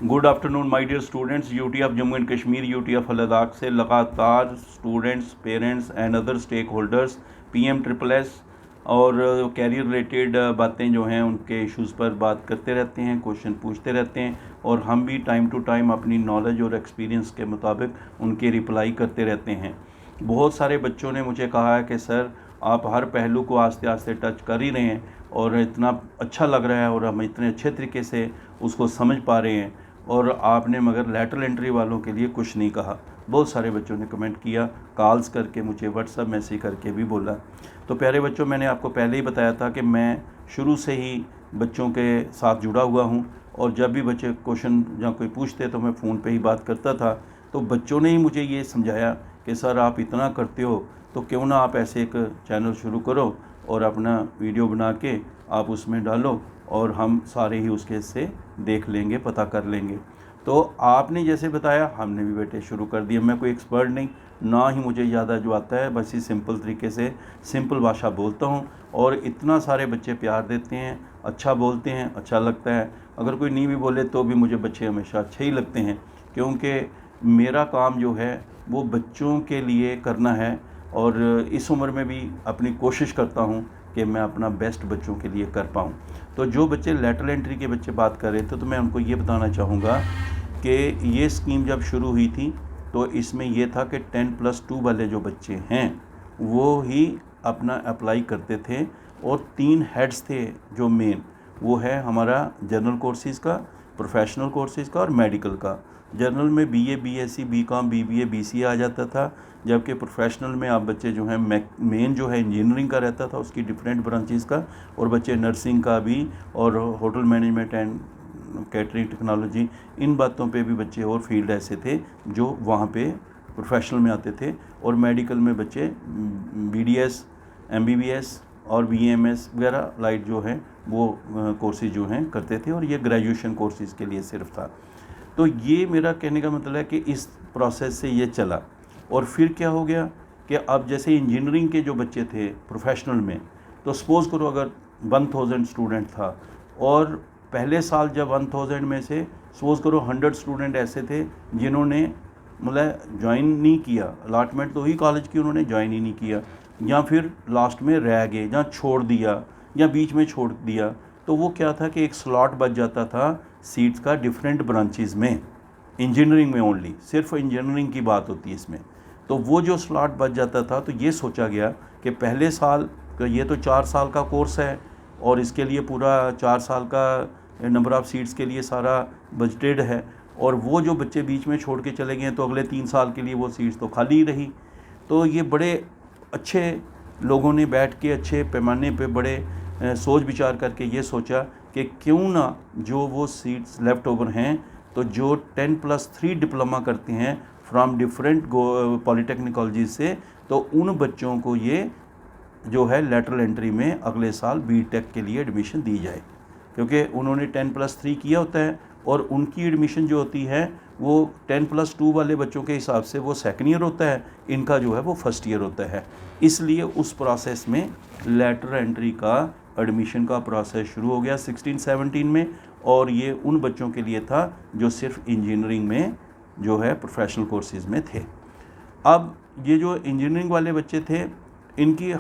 Good afternoon my dear students. UT of Jammu and Kashmir, UT of Ladakh से लगातार students, parents and other stakeholders PM-SSS और career related बातें जो हैं उनके इश्यूज़ पर बात करते रहते हैं, क्वेश्चन पूछते रहते हैं और हम भी टाइम टू टाइम अपनी नॉलेज और एक्सपीरियंस के मुताबिक उनके रिप्लाई करते रहते हैं। बहुत सारे बच्चों ने मुझे कहा है कि सर आप हर पहलू को आस्ते आस्ते टच कर ही रहे हैं और इतना अच्छा लग रहा है और हम इतने अच्छे तरीके से उसको समझ पा रहे हैं, और आपने मगर लेटरल एंट्री वालों के लिए कुछ नहीं कहा। बहुत सारे बच्चों ने कमेंट किया, कॉल्स करके, मुझे व्हाट्सएप मैसेज करके भी बोला। तो प्यारे बच्चों, मैंने आपको पहले ही बताया था कि मैं शुरू से ही बच्चों के साथ जुड़ा हुआ हूँ और जब भी बच्चे क्वेश्चन या कोई पूछते तो मैं फ़ोन पे ही बात करता था। तो बच्चों ने ही मुझे ये समझाया कि सर आप इतना करते हो तो क्यों ना आप ऐसे एक चैनल शुरू करो और अपना वीडियो बना के आप उसमें डालो और हम सारे ही उसके से देख लेंगे, पता कर लेंगे। तो आपने जैसे बताया हमने भी बेटे शुरू कर दिया। मैं कोई एक्सपर्ट नहीं, ना ही मुझे ज़्यादा जो आता है, बस ही सिंपल तरीके से सिंपल भाषा बोलता हूँ और इतना सारे बच्चे प्यार देते हैं, अच्छा बोलते हैं, अच्छा लगता है। अगर कोई नहीं भी बोले तो भी मुझे बच्चे हमेशा अच्छे ही लगते हैं, क्योंकि मेरा काम जो है वो बच्चों के लिए करना है और इस उम्र में भी अपनी कोशिश करता हूँ कि मैं अपना बेस्ट बच्चों के लिए कर पाऊँ। तो जो बच्चे लेटरल एंट्री के बच्चे बात कर रहे थे तो मैं उनको ये बताना चाहूँगा कि ये स्कीम जब शुरू हुई थी तो इसमें ये था कि 10+2 वाले जो बच्चे हैं वो ही अपना अप्लाई करते थे और 3 हेड्स थे जो मेन, वो है हमारा जनरल कोर्सेज़ का, प्रोफेशनल कोर्सेज़ का और मेडिकल का। जनरल में BA, BSc, BCom, BBA, BCA आ जाता था, जबकि प्रोफेशनल में आप बच्चे जो हैं मेन जो है इंजीनियरिंग का रहता था, उसकी डिफरेंट ब्रांचेस का, और बच्चे नर्सिंग का भी और hotel management and catering technology, इन बातों पे भी बच्चे और फील्ड ऐसे थे जो वहाँ पे प्रोफेशनल में आते थे। और मेडिकल में बच्चे BDS, MBBS और BAMS वगैरह लाइट जो हैं वो कोर्सेज जो हैं करते थे, और ये ग्रेजुएशन कोर्सेज़ के लिए सिर्फ था। तो ये मेरा कहने का मतलब है कि इस प्रोसेस से ये चला। और फिर क्या हो गया कि अब जैसे इंजीनियरिंग के जो बच्चे थे प्रोफेशनल में, तो सपोज़ करो अगर 1000 स्टूडेंट था और पहले साल जब 1000 में से सपोज़ करो 100 स्टूडेंट ऐसे थे जिन्होंने मतलब ज्वाइन नहीं किया, अलाटमेंट तो हुई कॉलेज की, उन्होंने ज्वाइन ही नहीं किया, या फिर लास्ट में रह गए या छोड़ दिया या बीच में छोड़ दिया, तो वो क्या था कि एक स्लॉट बच जाता था सीट्स का डिफरेंट ब्रांचेस में, इंजीनियरिंग में ओनली, सिर्फ इंजीनियरिंग की बात होती है इसमें। तो वो जो स्लॉट बच जाता था तो ये सोचा गया कि पहले साल का ये तो 4 साल का कोर्स है और इसके लिए पूरा 4 साल का नंबर ऑफ़ सीट्स के लिए सारा बजटेड है, और वो जो बच्चे बीच में छोड़ के चले गए तो अगले 3 साल के लिए वो सीट्स तो खाली ही रही। तो ये बड़े अच्छे लोगों ने बैठ के अच्छे पैमाने पे बड़े सोच विचार करके ये सोचा कि क्यों ना जो वो सीट्स लेफ़्ट ओवर हैं, तो जो 10+3 डिप्लोमा करते हैं फ्रॉम डिफरेंट पॉलीटेक्निक कॉलेजेस से, तो उन बच्चों को ये जो है लेटरल एंट्री में अगले साल BTech के लिए एडमिशन दी जाए, क्योंकि उन्होंने 10+3 किया होता है और उनकी एडमिशन जो होती है वो 10+2 वाले बच्चों के हिसाब से वो सेकेंड ईयर होता है, इनका जो है वो फर्स्ट ईयर होता है। इसलिए उस प्रोसेस में लेटरल एंट्री का एडमिशन का प्रोसेस शुरू हो गया 16-17 में, और ये उन बच्चों के लिए था जो सिर्फ इंजीनियरिंग में जो है प्रोफेशनल कोर्सेज़ में थे। अब ये जो इंजीनियरिंग वाले बच्चे थे, इनकी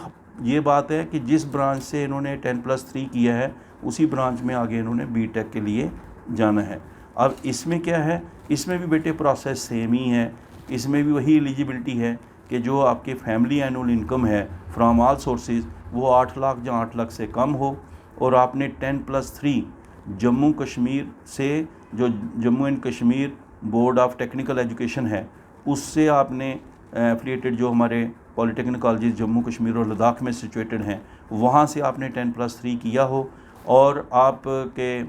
ये बात है कि जिस ब्रांच से इन्होंने 10+3 किया है उसी ब्रांच में आगे इन्होंने BTech के लिए जाना है। अब इसमें क्या है, इसमें भी बेटे प्रोसेस सेम ही है, इसमें भी वही एलिजिबिलिटी है कि जो आपके फैमिली एनुअल इनकम है फ्रॉम ऑल सोर्सेज वो 8 लाख या 8 लाख से कम हो, और आपने 10+3 जम्मू कश्मीर से, जो Jammu and Kashmir board of technical education है उससे आपने एफिलिएटेड जो हमारे पॉलीटेक्निक कॉलेजेस जम्मू कश्मीर और लद्दाख में सिचुएटेड हैं, वहाँ से आपने 10+3 किया हो, और आपके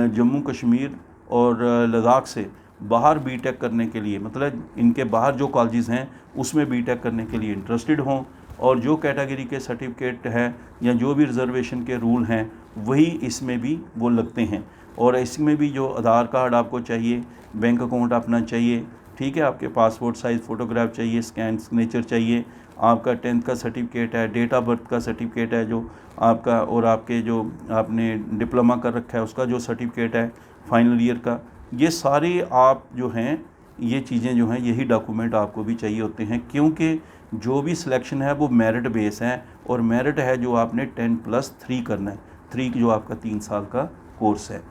जम्मू कश्मीर और लद्दाख से बाहर BTech करने के लिए, मतलब इनके बाहर जो कॉलेजेस हैं उसमें BTech करने के लिए इंटरेस्टेड हों, और जो कैटेगरी के सर्टिफिकेट है या जो भी रिजर्वेशन के रूल हैं वही इसमें भी वो लगते हैं। और इसमें भी जो आधार कार्ड आपको चाहिए, बैंक अकाउंट अपना चाहिए, ठीक है, आपके पासपोर्ट साइज़ फ़ोटोग्राफ चाहिए, स्कैन सिग्नेचर चाहिए, आपका 10th का सर्टिफिकेट है, डेट ऑफ बर्थ का सर्टिफिकेट है जो आपका, और आपके जो आपने डिप्लोमा कर रखा है उसका जो सर्टिफिकेट है फाइनल ईयर का, ये सारे आप जो हैं ये चीज़ें जो हैं यही डॉक्यूमेंट आपको भी चाहिए होते हैं, क्योंकि जो भी सिलेक्शन है वो मेरिट बेस है, और मेरिट है जो आपने 10+3 करना है, 3 जो आपका 3 साल का कोर्स है।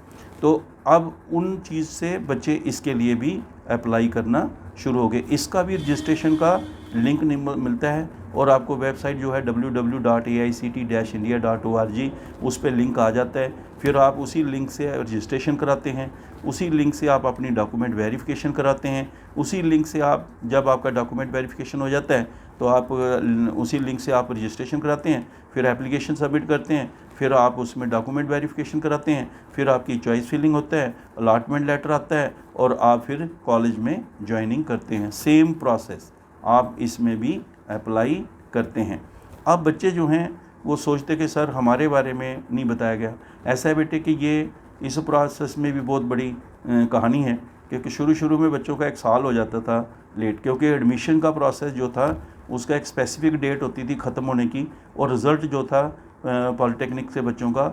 तो अब उन चीज़ से बच्चे इसके लिए भी अप्लाई करना शुरू हो गए। इसका भी रजिस्ट्रेशन का लिंक मिलता है, और आपको वेबसाइट जो है www.aict-india.org उस पर लिंक आ जाता है। फिर आप उसी लिंक से रजिस्ट्रेशन कराते हैं, उसी लिंक से आप अपनी डॉक्यूमेंट वेरिफिकेशन कराते हैं, उसी लिंक से आप जब आपका डॉक्यूमेंट वेरिफिकेशन हो जाता है तो आप उसी लिंक से आप रजिस्ट्रेशन कराते हैं, फिर एप्लीकेशन सबमिट करते हैं, फिर आप उसमें डॉक्यूमेंट वेरिफिकेशन कराते हैं, फिर आपकी चॉइस फिलिंग होता है, अलॉटमेंट लेटर आता है, और आप फिर कॉलेज में ज्वाइनिंग करते हैं। सेम प्रोसेस आप इसमें भी अप्लाई करते हैं। अब बच्चे जो हैं वो सोचते कि सर हमारे बारे में नहीं बताया गया। ऐसा है बेटे कि ये इस प्रोसेस में भी बहुत बड़ी कहानी है, क्योंकि शुरू में बच्चों का 1 साल हो जाता था लेट, क्योंकि एडमिशन का प्रोसेस जो था उसका एक स्पेसिफिक डेट होती थी ख़त्म होने की, और रिज़ल्ट जो था पॉलिटेक्निक से बच्चों का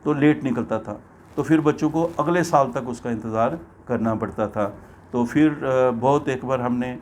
तो लेट निकलता था, तो फिर बच्चों को अगले साल तक उसका इंतज़ार करना पड़ता था। तो फिर बहुत एक बार हमने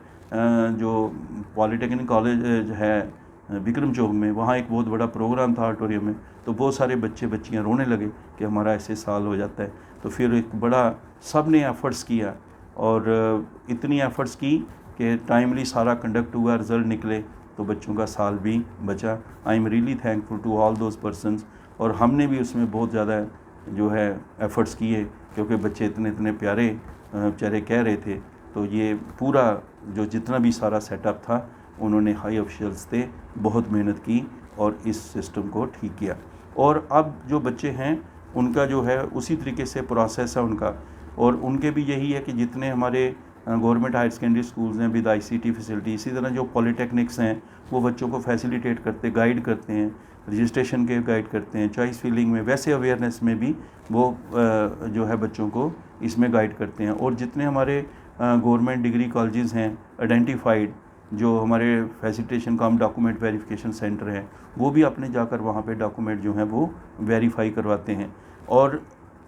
जो पॉलिटेक्निक कॉलेज है विक्रम चौक में, वहाँ एक बहुत बड़ा प्रोग्राम था ऑडिटोरियम में, तो बहुत सारे बच्चे बच्चियाँ रोने लगे कि हमारा ऐसे साल हो जाता है। तो फिर एक बड़ा सब ने एफ़र्ट्स किया, और इतनी एफ़र्ट्स की कि टाइमली सारा कंडक्ट हुआ, रिज़ल्ट निकले, तो बच्चों का साल भी बचा। I am really thankful to all those persons. और हमने भी उसमें बहुत ज़्यादा जो है एफ़र्ट्स किए, क्योंकि बच्चे इतने प्यारे बेचारे कह रहे थे। तो ये पूरा जो जितना भी सारा सेटअप था, उन्होंने हाई ऑफिशियल्स थे, बहुत मेहनत की और इस सिस्टम को ठीक किया। और अब जो बच्चे हैं उनका जो है उसी तरीके से प्रोसेस है उनका, और उनके भी यही है कि जितने हमारे गवर्नमेंट हायर सेकेंडरी स्कूल्स हैं विद ICT फैसिलिटी, इसी तरह जो पॉलिटेक्निक्स हैं वो बच्चों को फैसिलिटेट करते, गाइड करते हैं, रजिस्ट्रेशन के गाइड करते हैं, चॉइस फिलिंग में, वैसे अवेयरनेस में भी वो जो है बच्चों को इसमें गाइड करते हैं। और जितने हमारे गवर्नमेंट डिग्री कॉलेजेस हैं आइडेंटिफाइड, जो हमारे फैसिलिटेशन कम डॉक्यूमेंट वेरिफिकेशन सेंटर हैं, वो भी अपने जाकर वहाँ पे डॉक्यूमेंट जो हैं वो वेरीफाई करवाते हैं, और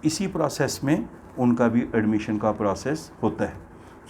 इसी प्रोसेस में उनका भी एडमिशन का प्रोसेस होता है।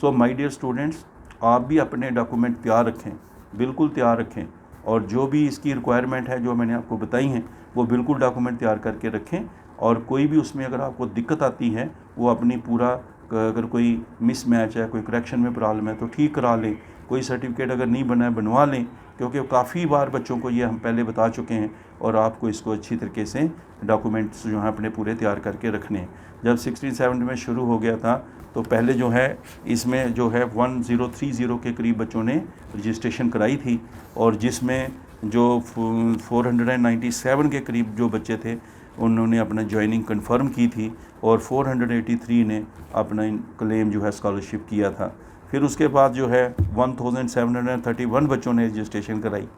सो माय डियर स्टूडेंट्स, आप भी अपने डॉक्यूमेंट तैयार रखें, बिल्कुल तैयार रखें, और जो भी इसकी रिक्वायरमेंट है जो मैंने आपको बताई हैं वो बिल्कुल डॉक्यूमेंट तैयार करके रखें। और कोई भी उसमें अगर आपको दिक्कत आती है वो अपनी पूरा, अगर कोई मिसमैच है, कोई करेक्शन में प्रॉब्लम है तो ठीक करा लें, कोई सर्टिफिकेट अगर नहीं बना है बनवा लें, क्योंकि काफ़ी बार बच्चों को ये हम पहले बता चुके हैं, और आपको इसको अच्छी तरीके से डॉक्यूमेंट्स जो हैं अपने पूरे तैयार करके रखने हैं। जब 1670 में शुरू हो गया था तो पहले जो है इसमें जो है 1030 के करीब बच्चों ने रजिस्ट्रेशन कराई थी, और जिसमें जो 497 के करीब जो बच्चे थे उन्होंने अपना ज्वाइनिंग कंफर्म की थी, और 483 ने अपना क्लेम जो है स्कॉलरशिप किया था। फिर उसके बाद जो है 1731 बच्चों ने रजिस्ट्रेशन कराई,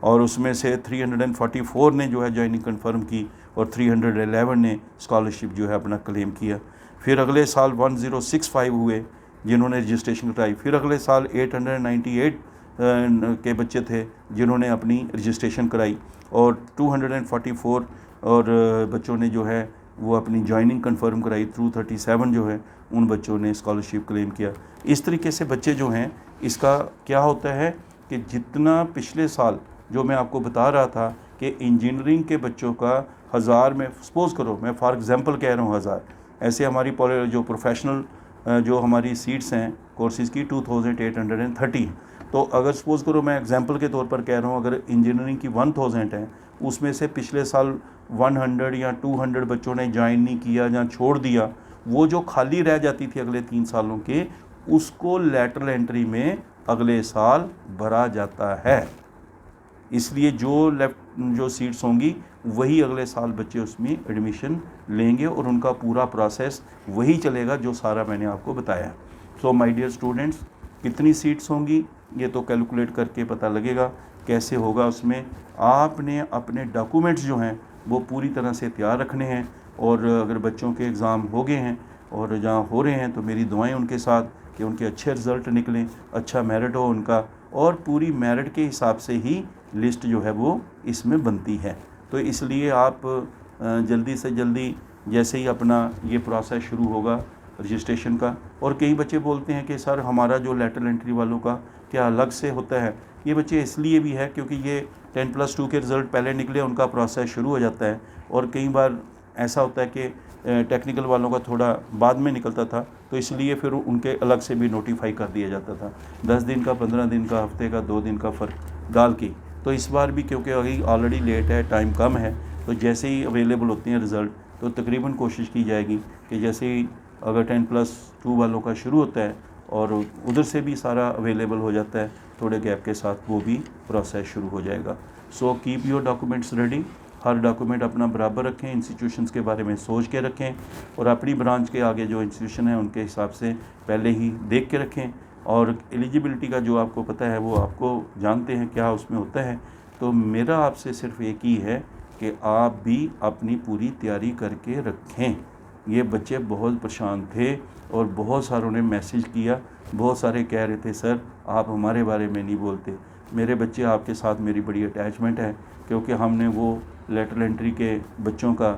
और उसमें से 344 ने जो है ज्वाइनिंग कंफर्म की, और 311 ने स्कॉलरशिप जो है अपना क्लेम किया। फिर अगले साल 1065 हुए जिन्होंने रजिस्ट्रेशन कराई। फिर अगले साल 898 के बच्चे थे जिन्होंने अपनी रजिस्ट्रेशन कराई, और 244 और बच्चों ने जो है वो अपनी ज्वाइनिंग कंफर्म कराई। 237 जो है उन बच्चों ने स्कॉलरशिप क्लेम किया। इस तरीके से बच्चे जो हैं, इसका क्या होता है कि जितना पिछले साल जो मैं आपको बता रहा था कि इंजीनियरिंग के बच्चों का 1000 में, सपोज़ करो मैं फॉर एग्जांपल कह रहा हूँ 1000, ऐसे हमारी जो प्रोफेशनल जो हमारी सीट्स हैं कोर्सेज़ की 2830, तो अगर सपोज़ करो मैं एग्जांपल के तौर पर कह रहा हूँ, अगर इंजीनियरिंग की 1000 है, उसमें से पिछले साल 100 या 200 बच्चों ने ज्वाइन नहीं किया या छोड़ दिया, वो जो खाली रह जाती थी अगले 3 सालों के, उसको लैटरल एंट्री में अगले साल भरा जाता है। इसलिए जो सीट्स होंगी वही अगले साल बच्चे उसमें एडमिशन लेंगे, और उनका पूरा प्रोसेस वही चलेगा जो सारा मैंने आपको बताया। सो माय डियर स्टूडेंट्स, कितनी सीट्स होंगी ये तो कैलकुलेट करके पता लगेगा कैसे होगा। उसमें आपने अपने डॉक्यूमेंट्स जो हैं वो पूरी तरह से तैयार रखने हैं, और अगर बच्चों के एग्ज़ाम हो गए हैं और जहाँ हो रहे हैं तो मेरी दुआएं उनके साथ कि उनके अच्छे रिज़ल्ट निकलें, अच्छा मेरिट हो उनका, और पूरी मेरिट के हिसाब से ही लिस्ट जो है वो इसमें बनती है। तो इसलिए आप जल्दी से जल्दी जैसे ही अपना ये प्रोसेस शुरू होगा रजिस्ट्रेशन का। और कई बच्चे बोलते हैं कि सर हमारा जो लेटरल एंट्री वालों का क्या अलग से होता है। ये बच्चे इसलिए भी है क्योंकि ये 10+2 के रिज़ल्ट पहले निकले, उनका प्रोसेस शुरू हो जाता है। और कई बार ऐसा होता है कि टेक्निकल वालों का थोड़ा बाद में निकलता था, तो इसलिए फिर उनके अलग से भी नोटिफाई कर दिया जाता था 10 दिन का, 15 दिन का, हफ्ते का, 2 दिन का फ़र्क डाल के। तो इस बार भी क्योंकि अभी ऑलरेडी लेट है, टाइम कम है, तो जैसे ही अवेलेबल होते हैं रिज़ल्ट तो तकरीबन कोशिश की जाएगी कि जैसे ही अगर 10+2 वालों का शुरू होता है और उधर से भी सारा अवेलेबल हो जाता है थोड़े गैप के साथ, वो भी प्रोसेस शुरू हो जाएगा। So keep your documents ready. Her document अपना बराबर रखें, इंस्टीट्यूशंस के बारे में सोच के रखें और अपनी ब्रांच के आगे जो इंस्टीट्यूशन है उनके हिसाब से पहले ही देख के रखें। और एलिजिबिलिटी का जो आपको पता है वो आपको जानते हैं क्या उसमें होता है। तो मेरा आपसे सिर्फ एक ही है कि आप भी अपनी पूरी तैयारी करके रखें। ये बच्चे बहुत परेशान थे और बहुत सारों ने मैसेज किया, बहुत सारे कह रहे थे सर आप हमारे बारे में नहीं बोलते। मेरे बच्चे आपके साथ मेरी बड़ी अटैचमेंट है क्योंकि हमने वो लेटरल एंट्री के बच्चों का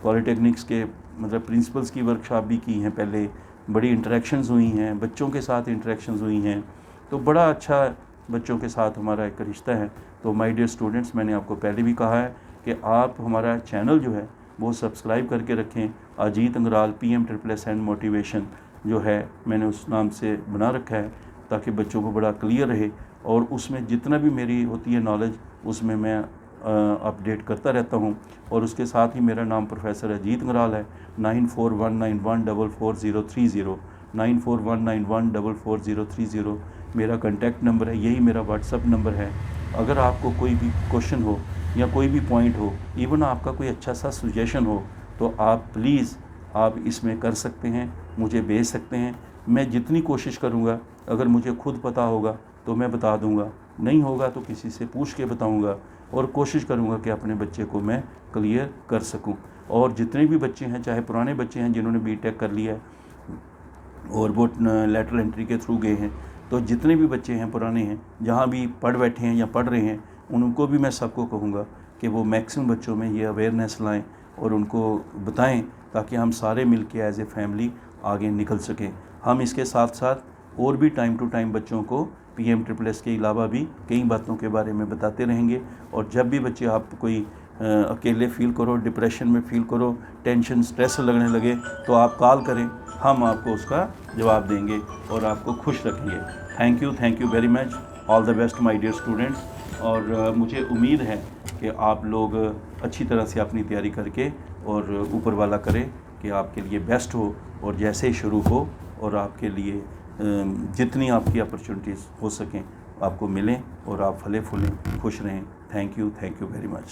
पॉलिटेक्निक्स के मतलब प्रिंसिपल्स की वर्कशॉप भी की हैं, पहले बड़ी इंटरेक्शंस हुई हैं, बच्चों के साथ इंटरेक्शंस हुई हैं, तो बड़ा अच्छा बच्चों के साथ हमारा एक रिश्ता है। तो माय डियर स्टूडेंट्स, मैंने आपको पहले भी कहा है कि आप हमारा चैनल जो है वो सब्सक्राइब करके रखें। Ajit Angral PM and motivation जो है मैंने उस नाम से बना रखा है ताकि बच्चों को बड़ा क्लियर रहे और उसमें जितना भी मेरी होती है नॉलेज उसमें मैं अपडेट करता रहता हूँ। और उसके साथ ही मेरा नाम प्रोफेसर अजीत अंगराल है। 9419144030 9419144030 मेरा कॉन्टैक्ट नंबर है, यही मेरा व्हाट्सअप नंबर है। अगर आपको कोई भी क्वेश्चन हो या कोई भी पॉइंट हो, इवन आपका कोई अच्छा सा सजेशन हो, तो आप प्लीज़ आप इसमें कर सकते हैं, मुझे भेज सकते हैं। मैं जितनी कोशिश करूँगा, अगर मुझे खुद पता होगा तो मैं बता दूँगा, नहीं होगा तो किसी से पूछ के बताऊँगा और कोशिश करूँगा कि अपने बच्चे को मैं क्लियर कर सकूँ। और जितने भी बच्चे हैं, चाहे पुराने बच्चे हैं जिन्होंने BTech कर लिया है और वो लेटरल एंट्री के थ्रू गए हैं, तो जितने भी बच्चे हैं पुराने हैं, जहाँ भी पढ़ बैठे हैं या पढ़ रहे हैं, उनको भी मैं सबको कहूँगा कि वो मैक्सिमम बच्चों में ये अवेयरनेस लाएं और उनको बताएं ताकि हम सारे मिलके एज ए फैमिली आगे निकल सकें। हम इसके साथ साथ और भी टाइम टू टाइम बच्चों को PM के अलावा भी कई बातों के बारे में बताते रहेंगे। और जब भी बच्चे आप कोई अकेले फ़ील करो, डिप्रेशन में फ़ील करो, टेंशन स्ट्रेस लगने लगे, तो आप कॉल करें, हम आपको उसका जवाब देंगे और आपको खुश रखेंगे। Thank you very much. All the best my dear students. और मुझे उम्मीद है कि आप लोग अच्छी तरह से अपनी तैयारी करके और ऊपर वाला करे कि आपके लिए बेस्ट हो और जैसे ही शुरू हो और आपके लिए जितनी आपकी अपॉर्चुनिटीज़ हो सकें आपको मिलें और आप फले फूलें, खुश रहें। Thank you very much.